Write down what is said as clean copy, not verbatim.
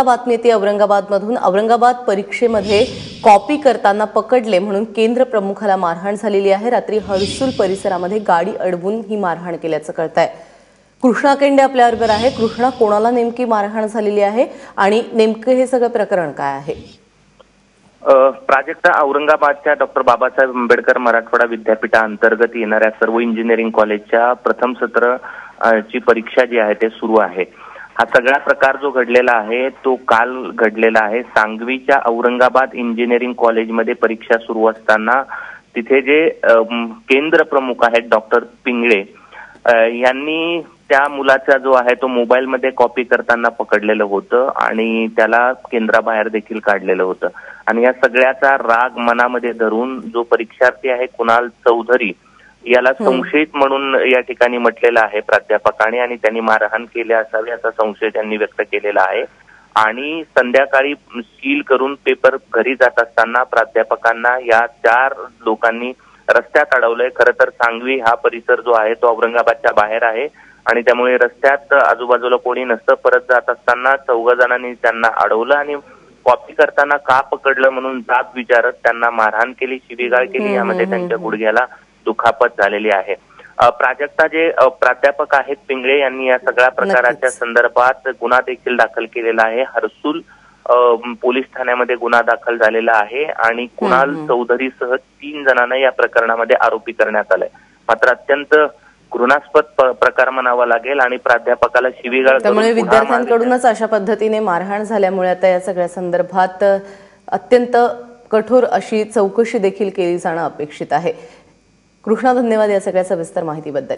बातमी येते औरंगाबादमधून। औरंगाबाद परीक्षेमध्ये कॉपी करताना पकडले म्हणून केंद्र प्रमुखाला मारहाण झालेली आहे। रात्री हर्सुल परिसरामध्ये गाडी अडवून ही मारहाण केल्याचं कळतंय। कृष्णा केंडे आपल्याबरोबर आहे। कृष्णा, कोणाला नेमकी मारहाण झालेली आहे आणि नेमके हे सगळं प्रकरण काय आहे? प्राजक्ता, औरंगाबादच्या डॉक्टर बाबासाहेब आंबेडकर मराठवाडा विद्यापीठाअंतर्गत येणाऱ्या सर्व इंजिनिअरिंग कॉलेजच्या प्रथम सत्र ची परीक्षा जी आहे ते सुरू आहे। हा सगळा प्रकार जो घडलेला आहे तो काल घडलेला आहे। सांगवीच्या औरंगाबाद इंजिनिअरिंग कॉलेजमध्ये परीक्षा सुरू असताना तिथे जे केंद्र प्रमुख आहेत डॉक्टर पिंगळे यांनी त्या मुलाचा जो आहे तो मोबाईलमध्ये कॉपी करताना पकडलेलं होतं आणि त्याला केंद्राबाहेर देखील काढलेलं होतं। आणि या सगळ्याचा राग मनामध्ये धरून जो परीक्षार्थी आहे कुणाल चौधरी याला संशयित म्हणून या ठिकाणी म्हटलेलं आहे प्राध्यापकांनी आणि त्यांनी मारहाण केली असावी असा संशय त्यांनी व्यक्त केलेला आहे। आणि संध्याकाळी सील करून पेपर घरी जात असताना प्राध्यापकांना या 4 लोकांनी रस्त्यात अडवलंय। खरं तर सांगवी हा परिसर जो आहे तो औरंगाबादच्या बाहेर आहे आणि त्यामुळे रस्त्यात आजूबाजूला कोणी नसतं। परत जात असताना 4 जणांनी त्यांना अडवलं आणि कॉपी करताना का पकडलं म्हणून जाब विचारत त्यांना मारहाण केली, शिवीगाळ केली। यामध्ये त्यांच्या गुडघ्याला दुखापत झालेली आहे। प्राजक्ता, जे प्राध्यापक आहेत पिंगळे यांनी या सगळ्या प्रकाराच्या संदर्भात गुन्हा देखील दाखल केलेला आहे। हर्सुल पोलीस ठाण्यामध्ये गुन्हा दाखल झालेला आहे आणि कुणाल चौधरीसह 3 जणांना या प्रकरणामध्ये आरोपी करण्यात आलाय। मात्र अत्यंत घृणास्पद प्रकार म्हणावा लागेल आणि प्राध्यापकाला शिवीगाळ त्यामुळे विद्यार्थ्यांकडूनच अशा पद्धतीने मारहाण झाल्यामुळे आता या सगळ्या संदर्भात अत्यंत कठोर अशी चौकशी देखील केली जाणं अपेक्षित आहे। कृष्णा, धन्यवाद या सगळ्या सविस्तर माहितीबद्दल।